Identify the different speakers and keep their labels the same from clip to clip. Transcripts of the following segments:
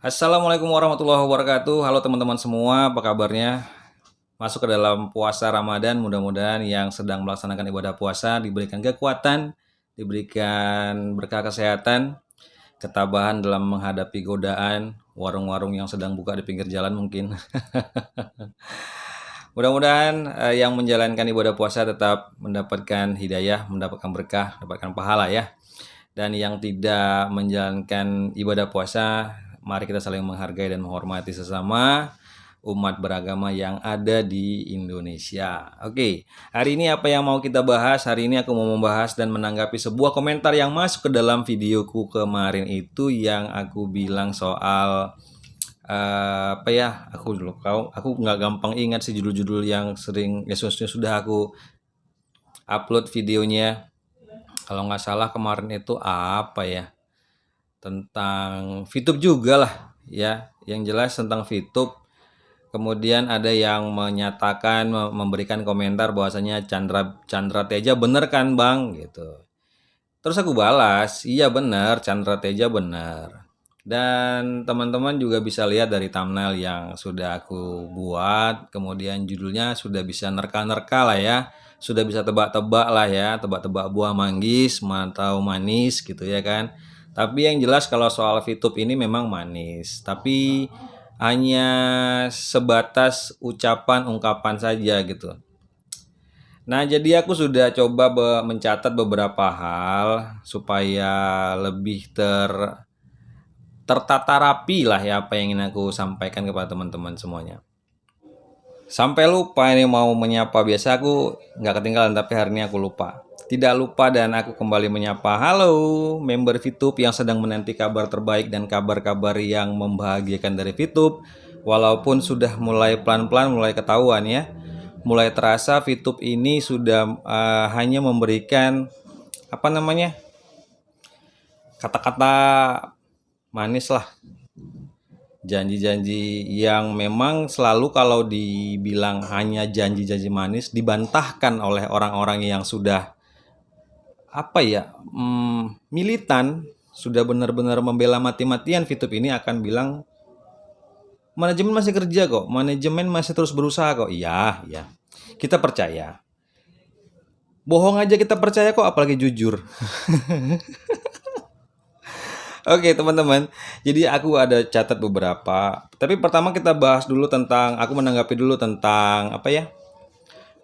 Speaker 1: Assalamualaikum warahmatullahi wabarakatuh. Halo teman-teman semua, apa kabarnya? Masuk ke dalam puasa Ramadan, mudah-mudahan yang sedang melaksanakan ibadah puasa diberikan kekuatan, diberikan berkah kesehatan, ketabahan dalam menghadapi godaan warung-warung yang sedang buka di pinggir jalan mungkin. Mudah-mudahan yang menjalankan ibadah puasa tetap mendapatkan hidayah, mendapatkan berkah, mendapatkan pahala ya. Dan yang tidak menjalankan ibadah puasa, mari kita saling menghargai dan menghormati sesama umat beragama yang ada di Indonesia. Oke, hari ini apa yang mau kita bahas? Hari ini aku mau membahas dan menanggapi sebuah komentar yang masuk ke dalam videoku kemarin itu yang aku bilang soal apa ya? Aku nggak gampang ingat sih judul-judul yang sering ya sudah aku upload videonya. Kalau nggak salah kemarin itu apa ya? Tentang VTube juga lah ya. Yang jelas tentang VTube. Kemudian ada yang menyatakan memberikan komentar bahwasanya Chandra Teja bener kan Bang gitu. Terus aku balas, iya bener, Chandra Teja bener. Dan teman-teman juga bisa lihat dari thumbnail yang sudah aku buat, kemudian judulnya sudah bisa nerka-nerka lah ya, sudah bisa tebak-tebak lah ya, tebak-tebak buah manggis atau manis gitu ya kan. Tapi yang jelas kalau soal VTube ini memang manis, tapi hanya sebatas ucapan ungkapan saja gitu. Nah, jadi aku sudah coba mencatat beberapa hal supaya lebih tertata rapi lah ya apa yang ingin aku sampaikan kepada teman-teman semuanya. Sampai lupa ini mau menyapa, biasa aku nggak ketinggalan tapi hari ini aku lupa. Tidak lupa dan aku kembali menyapa. Halo member VTube yang sedang menanti kabar terbaik dan kabar-kabar yang membahagiakan dari VTube. Walaupun sudah mulai pelan-pelan mulai ketahuan ya. Mulai terasa VTube ini sudah hanya memberikan apa namanya? Kata-kata manis lah, janji-janji yang memang selalu kalau dibilang hanya janji-janji manis dibantahkan oleh orang-orang yang sudah apa ya militan, sudah benar-benar membela mati-matian VTube ini akan bilang manajemen masih kerja kok, manajemen masih terus berusaha kok. Iya, iya, kita percaya, bohong aja kita percaya kok, apalagi jujur. Oke teman-teman, jadi aku ada catat beberapa. Tapi pertama kita bahas dulu tentang, aku menanggapi dulu tentang apa ya,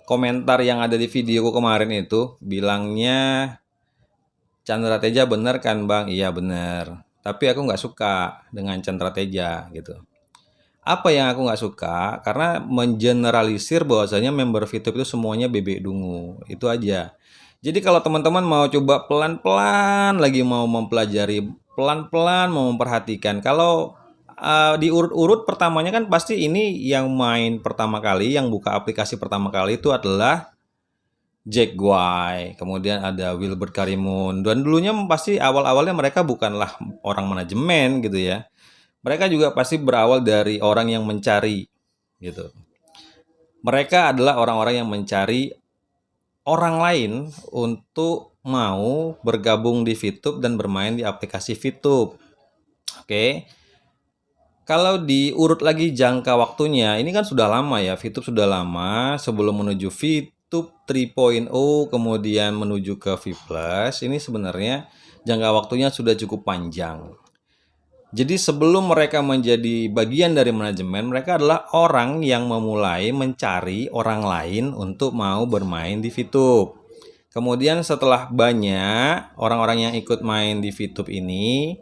Speaker 1: komentar yang ada di videoku kemarin itu. Bilangnya Chandra Teja bener kan bang? Iya bener. Tapi aku nggak suka dengan Chandra Teja gitu. Apa yang aku nggak suka? Karena mengeneralisir bahwasanya member VTube itu semuanya bebek dungu. Itu aja. Jadi kalau teman-teman mau coba pelan-pelan lagi mau mempelajari, pelan-pelan mau memperhatikan. Kalau diurut-urut pertamanya kan pasti ini yang main pertama kali, yang buka aplikasi pertama kali itu adalah Jack Guy, kemudian ada Wilbert Karimun. Dan dulunya pasti awal-awalnya mereka bukanlah orang manajemen gitu ya. Mereka juga pasti berawal dari orang yang mencari gitu. Mereka adalah orang-orang yang mencari orang lain untuk mau bergabung di VTube dan bermain di aplikasi VTube. Oke. Kalau diurut lagi jangka waktunya, ini kan sudah lama ya, VTube sudah lama sebelum menuju VTube 3.0 kemudian menuju ke V+, ini sebenarnya jangka waktunya sudah cukup panjang. Jadi sebelum mereka menjadi bagian dari manajemen, mereka adalah orang yang memulai mencari orang lain untuk mau bermain di VTube. Kemudian setelah banyak orang-orang yang ikut main di VTube ini,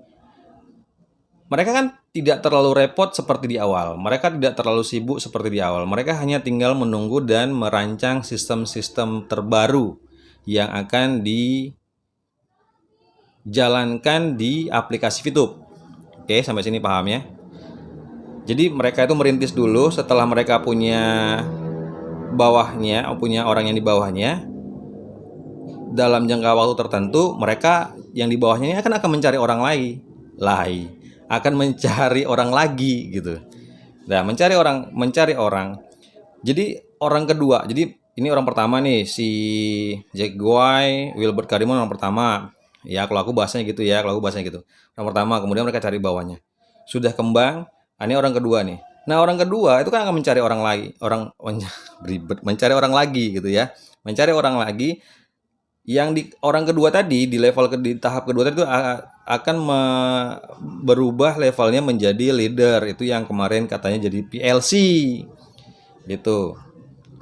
Speaker 1: mereka kan tidak terlalu repot seperti di awal. Mereka tidak terlalu sibuk seperti di awal. Mereka hanya tinggal menunggu dan merancang sistem-sistem terbaru yang akan dijalankan di aplikasi VTube. Oke, sampai sini paham ya? Jadi mereka itu merintis dulu, setelah mereka punya bawahnya, punya orang yang di bawahnya, dalam jangka waktu tertentu, mereka yang di bawahnya ini akan mencari orang lain, akan mencari orang lagi gitu. Nah, mencari orang. Jadi orang kedua, jadi ini orang pertama nih, si Jack Guy, Wilbert Karimun orang pertama. Ya, kalau aku bahasanya gitu ya, Orang pertama, kemudian mereka cari bawahnya. sudah kembang. Ini orang kedua nih. Nah, orang kedua itu kan akan mencari orang lagi, beribet, mencari orang lagi gitu ya. Mencari orang lagi yang di orang kedua tadi di di tahap kedua tadi itu akan berubah levelnya menjadi leader. Itu yang kemarin katanya jadi PLC gitu.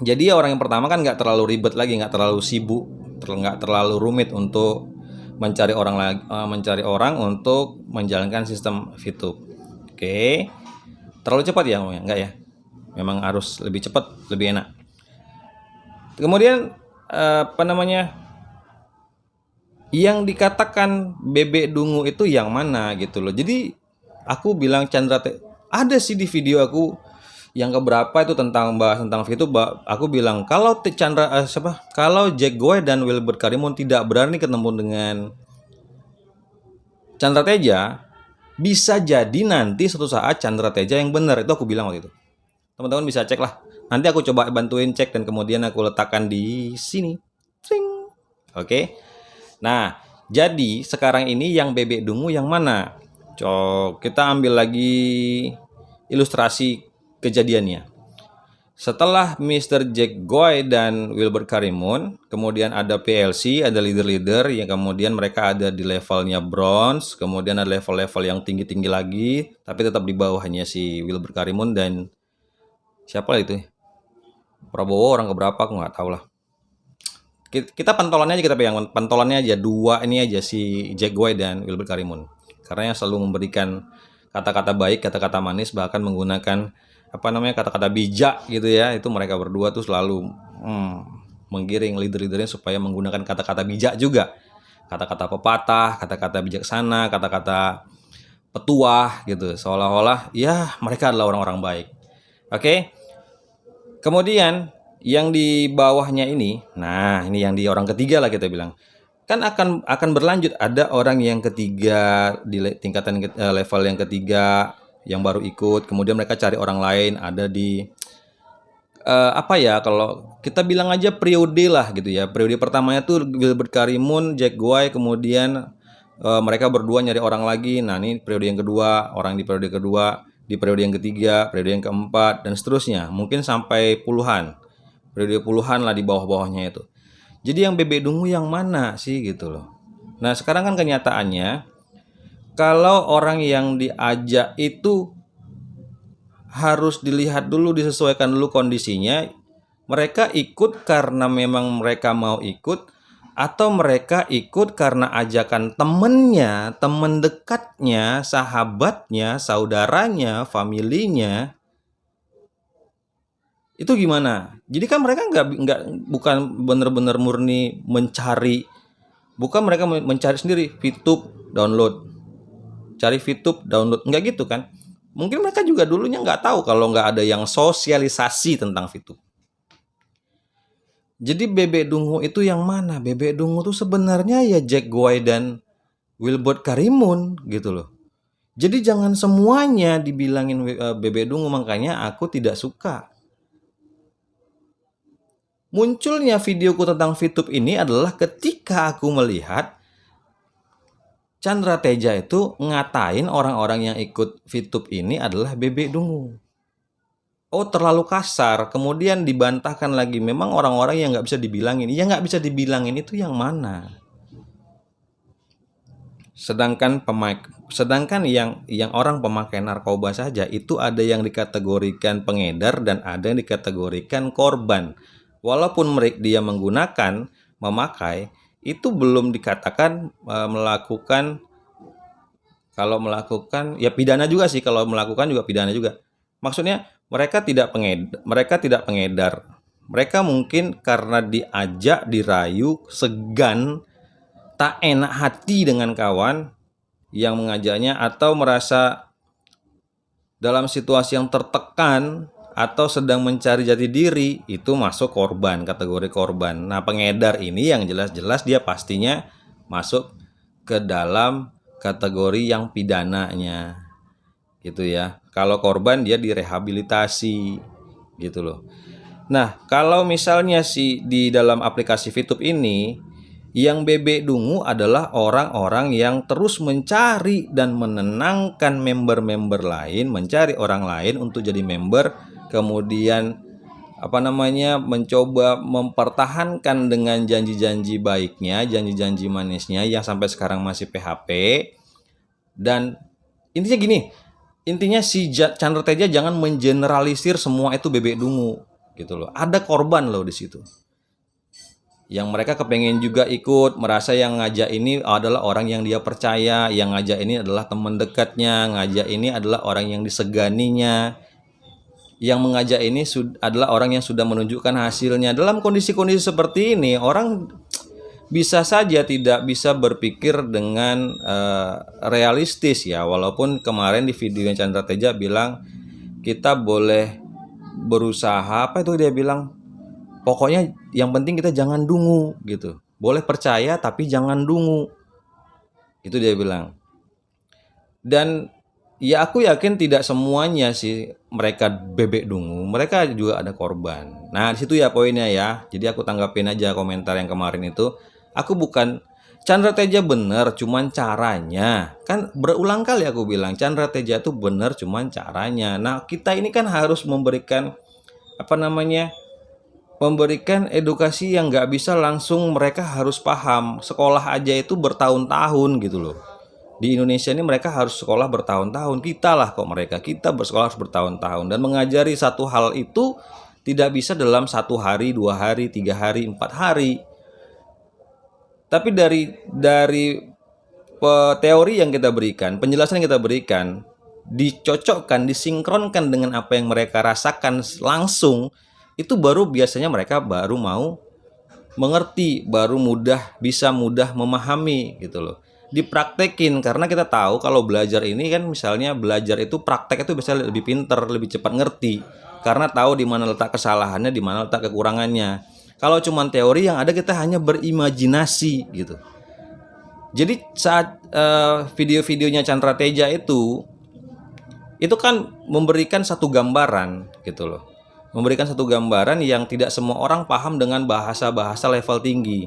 Speaker 1: Jadi orang yang pertama kan nggak terlalu ribet lagi, nggak terlalu sibuk, nggak terlalu rumit untuk mencari orang untuk menjalankan sistem VTube. Oke, terlalu cepat ya ngomongnya? Enggak ya? Memang harus lebih cepat, lebih enak. Kemudian apa namanya? Yang dikatakan bebek dungu itu yang mana gitu loh. Jadi aku bilang ada sih di video aku yang keberapa itu tentang bahas tentang VTube. Aku bilang kalau kalau Jack Goy dan Wilbert Karimun tidak berani ketemu dengan Chandra Teja, bisa jadi nanti suatu saat Chandra Teja yang benar. Itu aku bilang waktu itu. Teman-teman bisa cek lah. Nanti aku coba bantuin cek dan kemudian aku letakkan di sini. Tring. Oke. Nah, jadi sekarang ini yang bebek dungu yang mana? Kita ambil lagi ilustrasi kejadiannya. Setelah Mr. Jack Goy dan Wilbert Karimun, kemudian ada PLC, ada leader-leader yang kemudian mereka ada di levelnya bronze, kemudian ada level-level yang tinggi-tinggi lagi, tapi tetap di bawahnya si Wilbert Karimun dan siapa itu? Prabowo orang keberapa aku nggak tahu lah. Kita pentolannya aja, kita pegang pentolannya aja, dua ini aja, si Jack Goy dan Wilbert Karimun, karena yang selalu memberikan kata-kata baik, kata-kata manis, bahkan menggunakan kata-kata bijak gitu ya. Itu mereka berdua tuh selalu menggiring leader-leadernya supaya menggunakan kata-kata bijak juga, kata-kata pepatah, kata-kata bijaksana, kata-kata petuah gitu, seolah-olah ya mereka adalah orang-orang baik. Oke. Kemudian yang di bawahnya ini, nah ini yang di orang ketiga lah kita bilang, kan akan berlanjut. Ada orang yang ketiga di tingkatan level yang ketiga yang baru ikut, kemudian mereka cari orang lain, ada di kalau kita bilang aja periode lah gitu ya. Periode pertamanya tuh Wilbert Karimun, Jack Goy, kemudian mereka berdua nyari orang lagi. Nah ini periode yang kedua, orang di periode kedua, di periode yang ketiga, periode yang keempat, dan seterusnya. Mungkin sampai puluhan, periode puluhan lah di bawah-bawahnya itu. Jadi yang bebek dungu yang mana sih gitu loh. Nah sekarang kan kenyataannya, kalau orang yang diajak itu harus dilihat dulu, disesuaikan dulu kondisinya. Mereka ikut karena memang mereka mau ikut, atau mereka ikut karena ajakan temennya, temen dekatnya, sahabatnya, saudaranya, familinya. Itu gimana? Jadi kan mereka bukan benar-benar murni mencari, bukan mereka mencari sendiri VTube download, cari VTube download, nggak gitu kan? Mungkin mereka juga dulunya nggak tahu kalau nggak ada yang sosialisasi tentang VTube. Jadi bebek dungu itu yang mana? Bebek dungu itu sebenarnya ya Jack Goy dan Wilbert Karimun gitu loh. Jadi jangan semuanya dibilangin bebek dungu, makanya aku tidak suka. Munculnya videoku tentang VTube ini adalah ketika aku melihat Chandra Teja itu ngatain orang-orang yang ikut VTube ini adalah bebek dungu. Oh terlalu kasar, kemudian dibantahkan lagi. Memang orang-orang yang nggak bisa dibilangin. Yang nggak bisa dibilangin itu yang mana? Sedangkan yang orang pemakai narkoba saja itu ada yang dikategorikan pengedar dan ada yang dikategorikan korban. Walaupun dia memakai, itu belum dikatakan melakukan. Kalau melakukan ya pidana juga sih, kalau melakukan juga pidana juga. Maksudnya mereka tidak pengedar. Mereka mungkin karena diajak, dirayu, segan, tak enak hati dengan kawan yang mengajaknya, atau merasa dalam situasi yang tertekan atau sedang mencari jati diri, itu masuk korban, kategori korban. Nah, pengedar ini yang jelas-jelas dia pastinya masuk ke dalam kategori yang pidananya. Gitu ya. Kalau korban dia direhabilitasi gitu loh. Nah, kalau misalnya di dalam aplikasi VTube ini Yang bebek dungu adalah orang-orang yang terus mencari dan menenangkan member-member lain, mencari orang lain untuk jadi member, kemudian mencoba mempertahankan dengan janji-janji baiknya, janji-janji manisnya yang sampai sekarang masih PHP. Dan intinya gini, intinya si Chandra Teja jangan mengeneralisir semua itu bebek dungu gitu loh. Ada korban loh di situ. Yang mereka kepengen juga ikut, merasa yang ngajak ini adalah orang yang dia percaya, yang ngajak ini adalah teman dekatnya, ngajak ini adalah orang yang diseganinya, yang mengajak ini adalah orang yang sudah menunjukkan hasilnya. Dalam kondisi-kondisi seperti ini, orang bisa saja tidak bisa berpikir dengan realistis ya. Walaupun kemarin di video Chandra Teja bilang kita boleh berusaha, apa itu dia bilang, pokoknya yang penting kita jangan dungu gitu. Boleh percaya tapi jangan dungu. Itu dia bilang. Dan ya aku yakin tidak semuanya sih mereka bebek dungu. Mereka juga ada korban. Nah, di situ ya poinnya ya. Jadi aku tanggapin aja komentar yang kemarin itu. Aku bukan Chandra Teja bener, cuman caranya. Kan berulang kali aku bilang Chandra Teja itu bener, cuman caranya. Nah, kita ini kan harus memberikan memberikan edukasi yang nggak bisa langsung mereka harus paham. Sekolah aja itu bertahun-tahun gitu loh. Di Indonesia ini mereka harus sekolah bertahun-tahun. Kita lah kok mereka. Kita bersekolah harus bertahun-tahun. Dan mengajari satu hal itu tidak bisa dalam 1 hari, 2 hari, 3 hari, 4 hari. Tapi dari teori yang kita berikan, penjelasan yang kita berikan, dicocokkan, disinkronkan dengan apa yang mereka rasakan langsung, itu baru biasanya mereka baru mau mengerti, baru bisa mudah memahami gitu loh. Dipraktekin, karena kita tahu kalau belajar ini kan, misalnya belajar itu praktek itu bisa lebih pinter, lebih cepat ngerti, karena tahu di mana letak kesalahannya, di mana letak kekurangannya. Kalau cuma teori yang ada kita hanya berimajinasi gitu. Jadi saat video-videonya Chandra Teja itu kan memberikan satu gambaran gitu loh. Memberikan satu gambaran yang tidak semua orang paham dengan bahasa-bahasa level tinggi.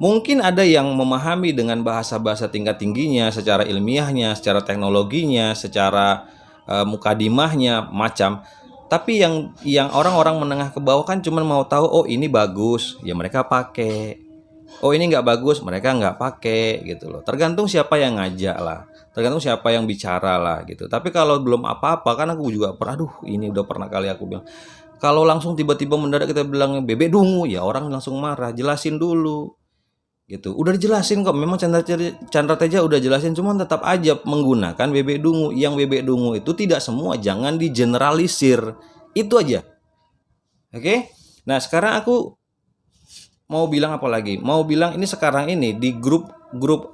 Speaker 1: Mungkin ada yang memahami dengan bahasa-bahasa tingkat tingginya, secara ilmiahnya, secara teknologinya, secara mukadimahnya, macam. Tapi yang orang-orang menengah ke bawah kan cuma mau tahu, oh ini bagus, ya mereka pakai. Oh ini nggak bagus, mereka nggak pakai gitu loh. Tergantung siapa yang ngajak lah, tergantung siapa yang bicara lah gitu. Tapi kalau belum apa-apa, kan aku juga ini udah pernah kali aku bilang, kalau langsung tiba-tiba mendadak kita bilang bebek dungu, ya orang langsung marah. Jelasin dulu gitu. Udah dijelasin kok, memang Chandra Teja udah jelasin, cuman tetap aja menggunakan bebek dungu. Yang bebek dungu itu tidak semua, jangan digeneralisir. Itu aja. Oke? Nah, sekarang aku mau bilang apa lagi? Mau bilang ini sekarang ini di grup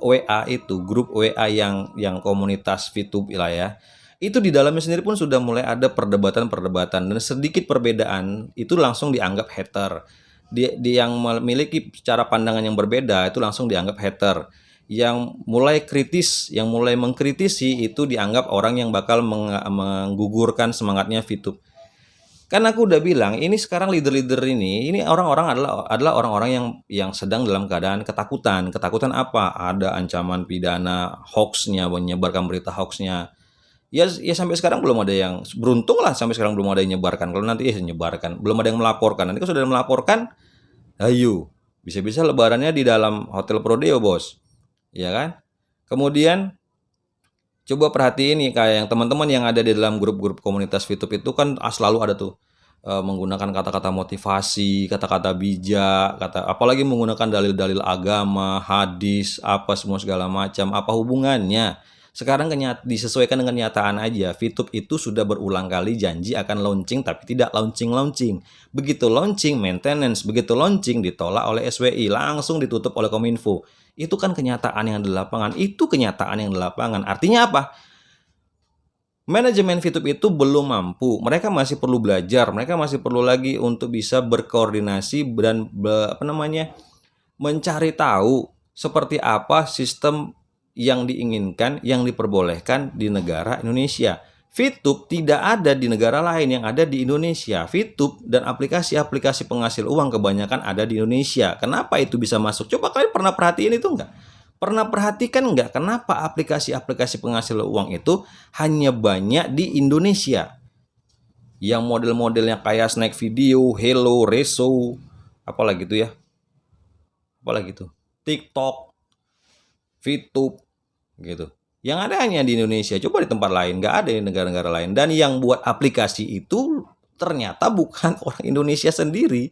Speaker 1: WA itu, grup WA yang komunitas VTube lah ya. Itu di dalamnya sendiri pun sudah mulai ada perdebatan-perdebatan, dan sedikit perbedaan itu langsung dianggap hater. Dia yang memiliki cara pandangan yang berbeda itu langsung dianggap hater. Yang mulai kritis, yang mulai mengkritisi itu dianggap orang yang bakal menggugurkan semangatnya VTube. Kan aku udah bilang, ini sekarang leader-leader ini orang-orang adalah orang-orang yang sedang dalam keadaan ketakutan. Ketakutan apa? Ada ancaman pidana, hoaxnya, menyebarkan berita hoaxnya. Ya sampai sekarang belum ada yang, beruntung lah sampai sekarang belum ada yang menyebarkan. Kalau nanti menyebarkan, belum ada yang melaporkan. Nanti kalau sudah melaporkan, ayo, bisa-bisa lebarannya di dalam hotel Prodeo, bos. Ya kan? Kemudian coba perhatiin nih, kayak yang teman-teman yang ada di dalam grup-grup komunitas VTube itu kan selalu ada tuh menggunakan kata-kata motivasi, kata-kata bijak, apalagi menggunakan dalil-dalil agama, hadis, apa semua segala macam. Apa hubungannya? Sekarang disesuaikan dengan kenyataan aja. VTube itu sudah berulang kali janji akan launching tapi tidak launching. Begitu launching, maintenance. Begitu launching, ditolak oleh SWI. Langsung ditutup oleh Kominfo. Itu kan kenyataan yang di lapangan. Artinya apa? Manajemen VTube itu belum mampu. Mereka masih perlu belajar. Mereka masih perlu lagi untuk bisa berkoordinasi dan mencari tahu seperti apa sistem yang diinginkan, yang diperbolehkan di negara Indonesia. VTube tidak ada di negara lain, yang ada di Indonesia. VTube dan aplikasi-aplikasi penghasil uang kebanyakan ada di Indonesia. Kenapa itu bisa masuk? Coba kalian pernah perhatiin itu nggak? Pernah perhatikan nggak kenapa aplikasi-aplikasi penghasil uang itu hanya banyak di Indonesia? Yang model-modelnya kayak Snack Video, Hello, Reso, apalagi itu ya? Apalagi itu? TikTok, VTube, gitu. Yang ada hanya di Indonesia, coba di tempat lain, nggak ada di negara-negara lain. Dan yang buat aplikasi itu ternyata bukan orang Indonesia sendiri.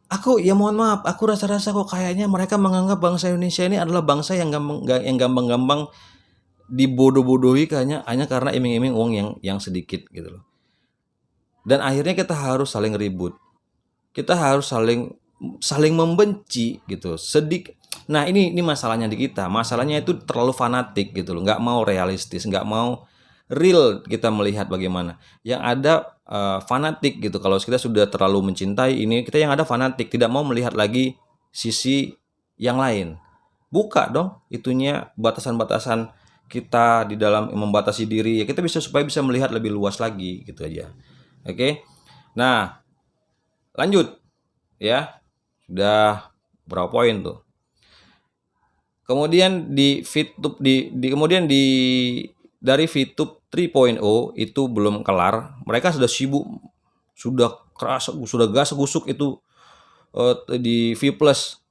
Speaker 1: Aku, ya mohon maaf, aku rasa-rasa kok kayaknya mereka menganggap bangsa Indonesia ini adalah bangsa yang gampang-gampang dibodoh-bodohi hanya karena iming-iming uang yang sedikit gitu loh. Dan akhirnya kita harus saling ribut. Kita harus saling membenci gitu. Nah, ini masalahnya di kita. Masalahnya itu terlalu fanatik gitu loh. Nggak mau realistis, nggak mau real kita melihat bagaimana. Yang ada fanatik gitu. Kalau kita sudah terlalu mencintai ini, kita yang ada fanatik, tidak mau melihat lagi sisi yang lain. Buka dong itunya, batasan-batasan kita di dalam membatasi diri. Ya kita supaya bisa melihat lebih luas lagi gitu aja. Oke. Nah, lanjut ya. Sudah berapa poin tuh? Kemudian di VTube kemudian dari VTube 3.0 itu belum kelar. Mereka sudah sibuk, sudah keras, sudah gas gusuk itu di V Plus.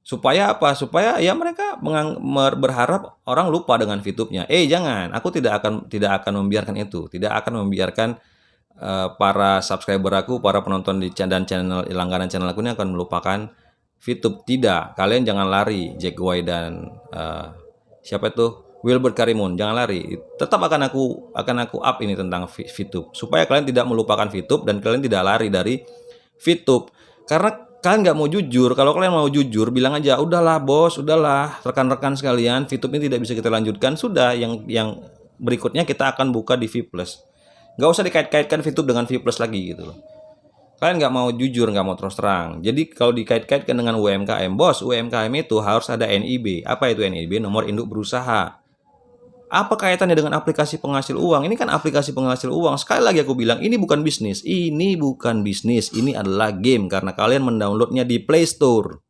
Speaker 1: Supaya apa? Supaya ya mereka berharap orang lupa dengan VTube-nya. Jangan, aku tidak akan membiarkan itu. Tidak akan membiarkan para subscriber aku, para penonton dan channel langganan channel aku ini akan melupakan VTube. Tidak, kalian jangan lari, Jack White dan siapa itu, Wilbert Karimun, jangan lari. Tetap akan aku up ini tentang VTube supaya kalian tidak melupakan VTube dan kalian tidak lari dari VTube. Karena kalian nggak mau jujur. Kalau kalian mau jujur, bilang aja, udahlah bos, udahlah rekan-rekan sekalian, VTube ini tidak bisa kita lanjutkan. Sudah, yang berikutnya kita akan buka di V Plus. Nggak usah dikait-kaitkan VTube dengan V Plus lagi gitu loh. Kalian nggak mau jujur, nggak mau terus terang. Jadi kalau dikait-kaitkan dengan UMKM, bos, UMKM itu harus ada NIB. Apa itu NIB? Nomor induk berusaha. Apa kaitannya dengan aplikasi penghasil uang? Ini kan aplikasi penghasil uang. Sekali lagi aku bilang, ini bukan bisnis. Ini bukan bisnis. Ini adalah game karena kalian mendownloadnya di Play Store.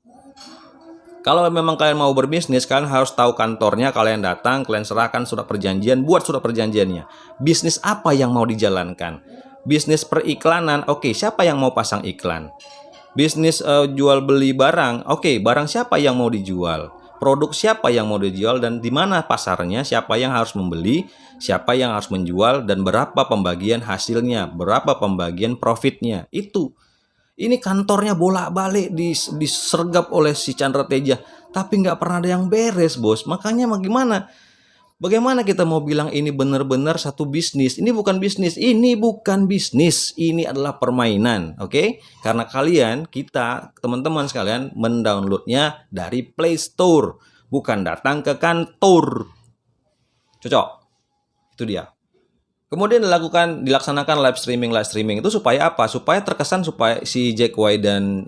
Speaker 1: Kalau memang kalian mau berbisnis, kalian harus tahu kantornya, kalian datang, kalian serahkan surat perjanjian, buat surat perjanjiannya. Bisnis apa yang mau dijalankan? Bisnis periklanan, oke, siapa yang mau pasang iklan? Bisnis jual beli barang, oke, barang siapa yang mau dijual? Produk siapa yang mau dijual dan di mana pasarnya? Siapa yang harus membeli? Siapa yang harus menjual dan berapa pembagian hasilnya? Berapa pembagian profitnya? Itu. Ini kantornya bolak-balik disergap oleh si Chandra Teja, tapi nggak pernah ada yang beres, bos. Makanya bagaimana kita mau bilang ini benar-benar satu bisnis? Ini bukan bisnis, ini bukan bisnis, ini adalah permainan, oke? Karena kita, teman-teman sekalian, mendownloadnya dari Play Store, bukan datang ke kantor. Cocok? Itu dia. Kemudian dilaksanakan live streaming itu supaya apa? Supaya terkesan supaya si Jack White dan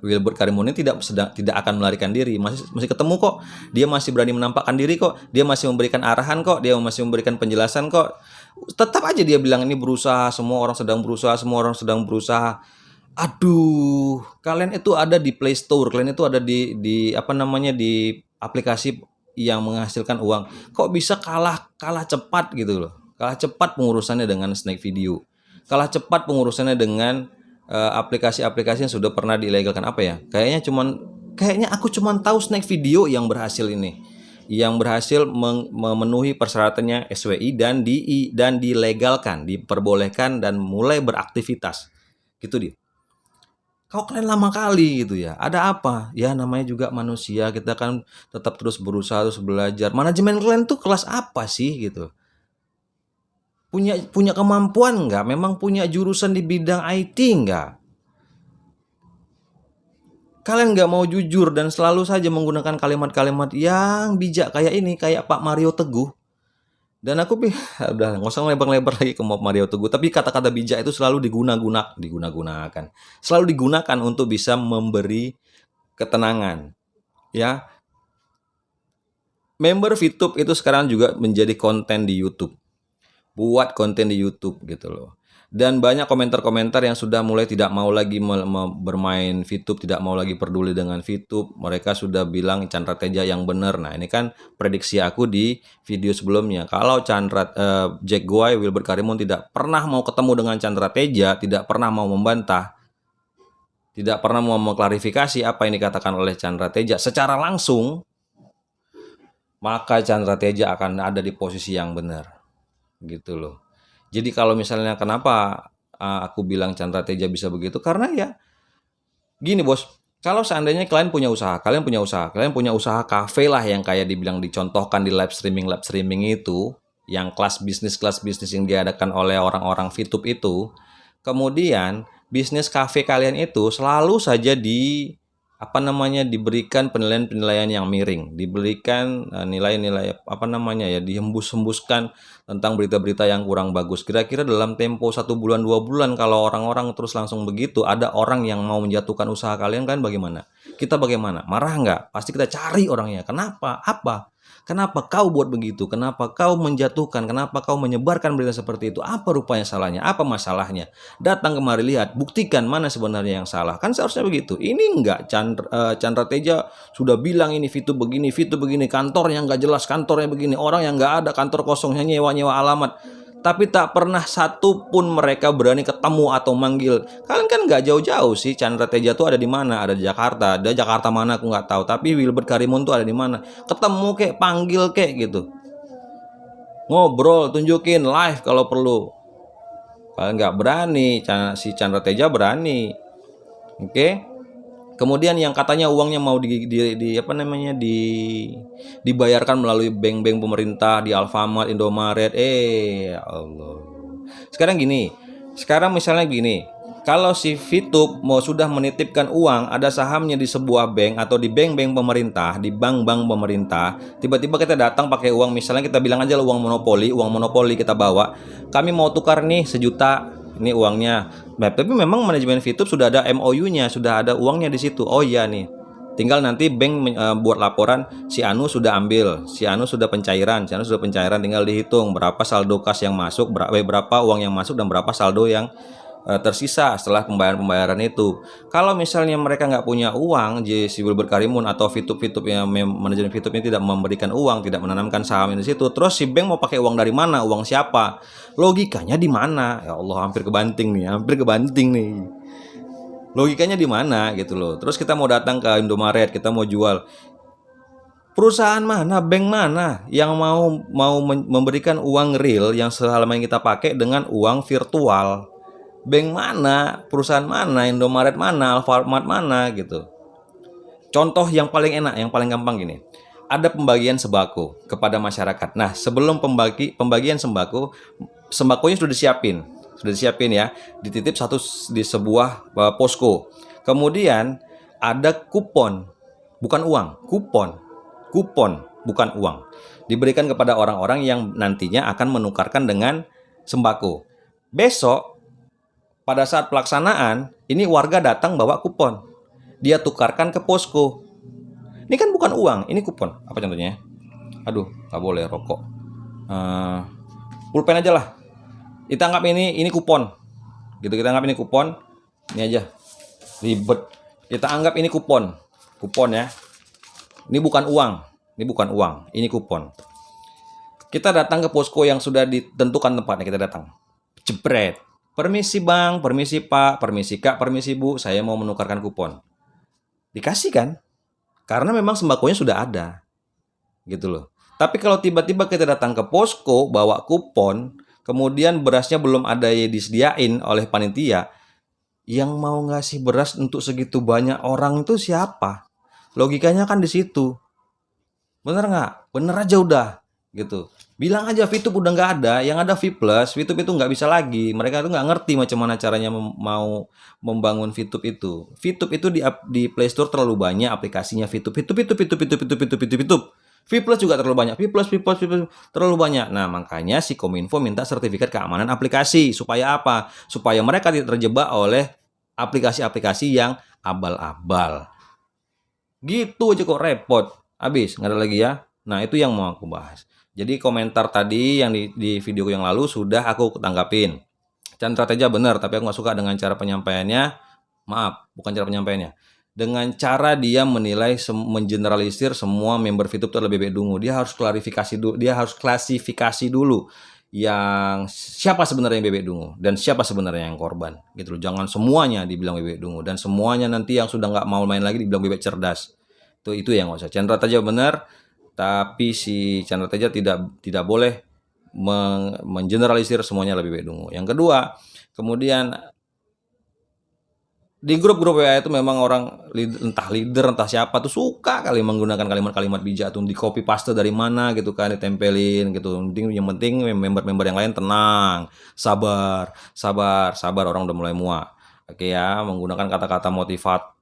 Speaker 1: Wilbert Karimun ini tidak akan melarikan diri, masih ketemu kok. Dia masih berani menampakkan diri kok. Dia masih memberikan arahan kok, dia masih memberikan penjelasan kok. Tetap aja dia bilang ini berusaha, semua orang sedang berusaha. Aduh, kalian itu ada di Play Store, kalian itu ada di apa namanya, di aplikasi yang menghasilkan uang. Kok bisa kalah cepat gitu loh. Kalah cepat pengurusannya dengan Snack Video. Kalah cepat pengurusannya dengan aplikasi-aplikasi yang sudah pernah dilegalkan. Apa ya? Kayaknya aku cuman tahu Snack Video yang berhasil ini. Yang berhasil memenuhi persyaratannya SWI dan dilegalkan, diperbolehkan dan mulai beraktivitas. Gitu dia. Kau kalian lama kali gitu ya. Ada apa? Ya namanya juga manusia, kita kan tetap terus berusaha, terus belajar. Manajemen kalian tuh kelas apa sih gitu? Punya kemampuan nggak? Memang punya jurusan di bidang IT nggak? Kalian nggak mau jujur dan selalu saja menggunakan kalimat-kalimat yang bijak kayak ini, kayak Pak Mario Teguh. Dan aku udah nggak usah lebar-lebar lagi ke Mario Teguh. Tapi kata-kata bijak itu selalu digunakan, selalu digunakan untuk bisa memberi ketenangan. Ya, member VTube itu sekarang juga menjadi konten di YouTube. buat konten di YouTube gitu loh. Dan banyak komentar-komentar yang sudah mulai tidak mau lagi bermain VTube, tidak mau lagi peduli dengan VTube. Mereka sudah bilang Chandra Teja yang benar. Nah, ini kan prediksi aku di video sebelumnya. Kalau Jack Guy, Wilbert Karimun tidak pernah mau ketemu dengan Chandra Teja, tidak pernah mau membantah, tidak pernah mau mengklarifikasi apa yang dikatakan oleh Chandra Teja secara langsung, maka Chandra Teja akan ada di posisi yang benar. Gitu loh. Jadi kalau misalnya kenapa aku bilang Chandra Teja bisa begitu, karena ya gini bos, kalau seandainya kalian punya usaha, kalian punya usaha kafe lah yang kayak dibilang dicontohkan di live streaming itu, yang kelas bisnis yang diadakan oleh orang-orang VTube itu, kemudian bisnis kafe kalian itu selalu saja diberikan penilaian-penilaian yang miring, diberikan nilai-nilai dihembus-hembuskan tentang berita-berita yang kurang bagus. Kira-kira dalam tempo 1 bulan 2 bulan kalau orang-orang terus langsung begitu, ada orang yang mau menjatuhkan usaha kalian, kan bagaimana? Kita bagaimana? Marah nggak? Pasti kita cari orangnya. Kenapa? Apa? Kenapa kau buat begitu? Kenapa kau menjatuhkan? Kenapa kau menyebarkan berita seperti itu? Apa rupanya salahnya? Apa masalahnya? Datang kemari, lihat, buktikan mana sebenarnya yang salah. Kan seharusnya begitu. Ini enggak, Chandra Teja sudah bilang ini VTube begini, kantornya nggak jelas, kantornya begini, orang yang nggak ada, kantor kosongnya nyewa-nyewa alamat. Tapi tak pernah satu pun mereka berani ketemu atau manggil. Kalian kan nggak jauh-jauh sih. Chandra Teja tuh ada di mana? Ada di Jakarta. Ada Jakarta mana aku nggak tahu. Tapi Wilbert Karimun tuh ada di mana? Ketemu kek, panggil kek gitu. Ngobrol, tunjukin live kalau perlu. Kalian nggak berani. Si Chandra Teja berani. Oke? Kemudian yang katanya uangnya mau dibayarkan melalui bank-bank pemerintah di Alfamart, Indomaret. Ya Allah. Sekarang misalnya gini, kalau si VTube mau sudah menitipkan uang, ada sahamnya di sebuah bank atau di bank-bank pemerintah, di bank-bank pemerintah, tiba-tiba kita datang pakai uang, misalnya kita bilang aja uang monopoli kita bawa, kami mau tukar nih 1 juta. Ini uangnya. Nah, tapi memang manajemen VTube sudah ada MOU-nya, sudah ada uangnya di situ. Oh iya nih. Tinggal nanti bank buat laporan, si Anu sudah ambil, si Anu sudah pencairan, tinggal dihitung berapa saldo kas yang masuk, berapa uang yang masuk dan berapa saldo yang tersisa setelah pembayaran itu. Kalau misalnya mereka nggak punya uang, si Wilbert Karimun atau VTube yang manajemen VTube ini tidak memberikan uang, tidak menanamkan saham di situ, terus si bank mau pakai uang dari mana? Uang siapa? Logikanya di mana? Ya Allah, hampir kebanting nih. Logikanya di mana gitu loh. Terus kita mau datang ke Indomaret, kita mau jual. Perusahaan mana, bank mana yang mau memberikan uang real yang selama yang kita pakai dengan uang virtual? Bank mana, perusahaan mana, Indomaret mana, Alfamart mana gitu. Contoh yang paling enak, yang paling gampang gini. Ada pembagian sembako kepada masyarakat. Nah, sebelum pembagian sembakonya sudah disiapin ya, dititip di sebuah posko. Kemudian ada kupon, bukan uang, kupon bukan uang. Diberikan kepada orang-orang yang nantinya akan menukarkan dengan sembako. Besok pada saat pelaksanaan, ini warga datang bawa kupon. Dia tukarkan ke posko. Ini kan bukan uang, ini kupon. Apa contohnya? Aduh, nggak boleh rokok. Pulpen aja lah. Kita anggap ini kupon. Gitu, kita anggap ini kupon. Ini aja. Ribet. Kita anggap ini kupon. Kupon ya. Ini bukan uang. Ini kupon. Kita datang ke posko yang sudah ditentukan tempatnya. Kita datang. Jebret. Permisi bang, permisi pak, permisi kak, permisi bu, saya mau menukarkan kupon. Dikasih kan? Karena memang sembakonya sudah ada. Gitu loh. Tapi kalau tiba-tiba kita datang ke posko, bawa kupon, kemudian berasnya belum ada yang disediain oleh panitia, yang mau ngasih beras untuk segitu banyak orang itu siapa? Logikanya kan di situ. Bener nggak? Bener aja udah. Gitu. Bilang aja VTube udah nggak ada, yang ada V+, VTube itu nggak bisa lagi. Mereka tuh nggak ngerti macam mana caranya mau membangun VTube itu. VTube itu di Play Store terlalu banyak aplikasinya VTube. V+ juga terlalu banyak. V+ terlalu banyak. Nah, makanya si Kominfo minta sertifikat keamanan aplikasi. Supaya apa? Supaya mereka tidak terjebak oleh aplikasi-aplikasi yang abal-abal. Gitu aja kok repot. Habis, nggak ada lagi ya. Nah, itu yang mau aku bahas. Jadi komentar tadi yang di video yang lalu sudah aku tanggapin. Chandra Teja benar, tapi aku nggak suka dengan cara penyampaiannya. Maaf, bukan cara penyampaiannya. Dengan cara dia menilai, mengeneralisir semua member VTube itu adalah bebek dungu. Dia harus klarifikasi dulu, dia harus klasifikasi dulu yang siapa sebenarnya yang bebek dungu dan siapa sebenarnya yang korban. Gitu loh. Jangan semuanya dibilang bebek dungu dan semuanya nanti yang sudah nggak mau main lagi dibilang bebek cerdas. Itu yang nggak usah. Chandra Teja benar, tapi si Chandra Teja tidak boleh mengeneralisir semuanya lebih bebek dungu. Yang kedua, kemudian di grup-grup WA itu memang orang entah leader entah siapa tuh suka kali menggunakan kalimat-kalimat bijak tuh di copy paste dari mana gitu kan, ditempelin gitu. Yang penting member-member yang lain tenang, sabar, orang udah mulai muak. Oke ya, menggunakan kata-kata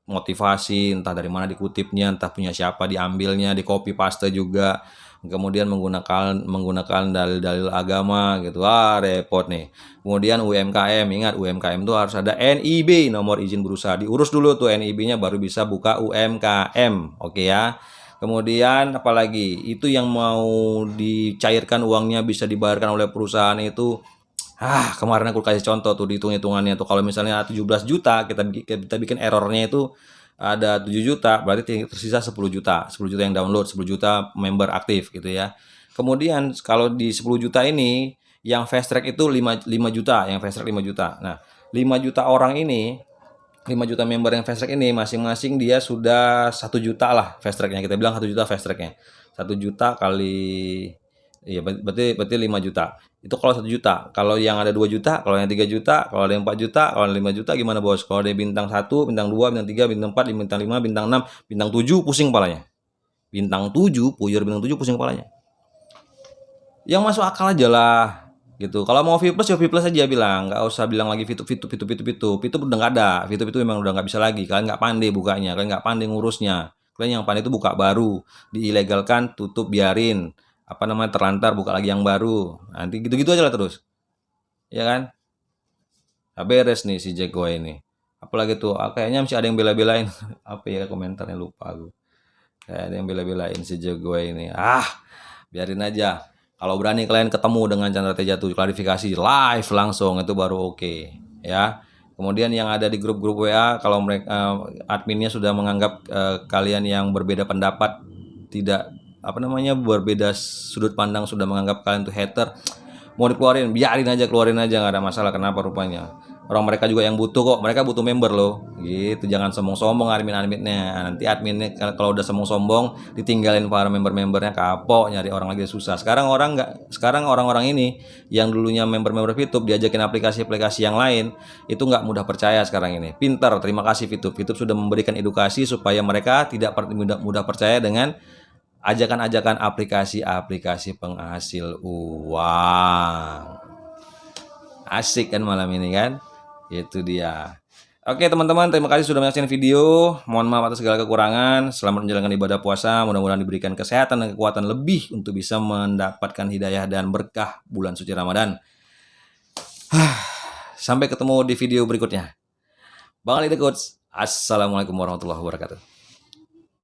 Speaker 1: motivasi entah dari mana dikutipnya, entah punya siapa diambilnya, di copy paste juga. Kemudian menggunakan dalil-dalil agama gitu, repot nih. Kemudian UMKM, ingat UMKM itu harus ada NIB, nomor izin berusaha, diurus dulu tuh NIB-nya baru bisa buka UMKM, oke ya. Kemudian apalagi itu yang mau dicairkan uangnya bisa dibayarkan oleh perusahaan itu. Kemarin aku kasih contoh tuh di hitung-hitungannya tuh, kalau misalnya 17 juta kita bikin errornya itu ada 7 juta, berarti tersisa 10 juta. 10 juta yang download, 10 juta member aktif gitu ya. Kemudian kalau di 10 juta ini yang fast track itu 5 juta, yang fast track 5 juta. Nah, 5 juta orang ini, 5 juta member yang fast track ini masing-masing dia sudah 1 juta lah fast tracknya. Kita bilang 1 juta fast tracknya. 1 juta kali, iya berarti 5 juta. Itu kalau 1 juta. Kalau yang ada 2 juta, kalau yang 3 juta, kalau ada yang 4 juta, kalau ada 5 juta gimana bos? Kalau ada bintang 1, bintang 2, bintang 3, bintang 4, bintang 5, bintang 6, bintang 7 pusing kepalanya. Bintang 7, puyur bintang 7 pusing kepalanya. Yang masuk akal aja lah gitu. Kalau mau V plus ya V plus aja bilang, nggak usah bilang lagi VTube udah nggak ada, VTube itu memang udah nggak bisa lagi. Kalian nggak pandai bukanya, kalian nggak pandai ngurusnya. Kalian yang pandai itu buka baru, diilegalkan, tutup, biarin. Apa namanya, terlantar, buka lagi yang baru. Nanti gitu-gitu aja lah terus, ya kan? Nah, beres nih si Jack gue ini. Apalagi tuh, kayaknya masih ada yang bela-belain. Apa ya komentarnya, lupa aku. Kayak ada yang bela-belain si Jack gue ini. Biarin aja. Kalau berani kalian ketemu dengan Chandra Teja tuh klarifikasi live langsung, itu baru oke, ya. Kemudian yang ada di grup-grup WA, kalau mereka adminnya sudah menganggap kalian yang berbeda pendapat, tidak apa namanya, berbeda sudut pandang, sudah menganggap kalian tuh hater, mau dikeluarin biarin aja, keluarin aja, nggak ada masalah. Kenapa? Rupanya orang mereka juga yang butuh kok, mereka butuh member loh gitu. Jangan sombong-sombong adminnya, nanti adminnya kalau udah sombong-sombong ditinggalin para member-membernya, kapok, nyari orang lagi susah. Sekarang orang-orang ini yang dulunya member-member VTube diajakin aplikasi-aplikasi yang lain itu nggak mudah percaya sekarang ini. Pintar, terima kasih VTube sudah memberikan edukasi supaya mereka tidak mudah percaya dengan ajakan-ajakan aplikasi-aplikasi penghasil uang. Asik kan malam ini kan? Itu dia. Oke teman-teman, terima kasih sudah menyaksikan video. Mohon maaf atas segala kekurangan. Selamat menjalankan ibadah puasa. Mudah-mudahan diberikan kesehatan dan kekuatan lebih untuk bisa mendapatkan hidayah dan berkah bulan suci Ramadan. Sampai ketemu di video berikutnya. Bang Ali The Coach. Assalamualaikum warahmatullahi wabarakatuh.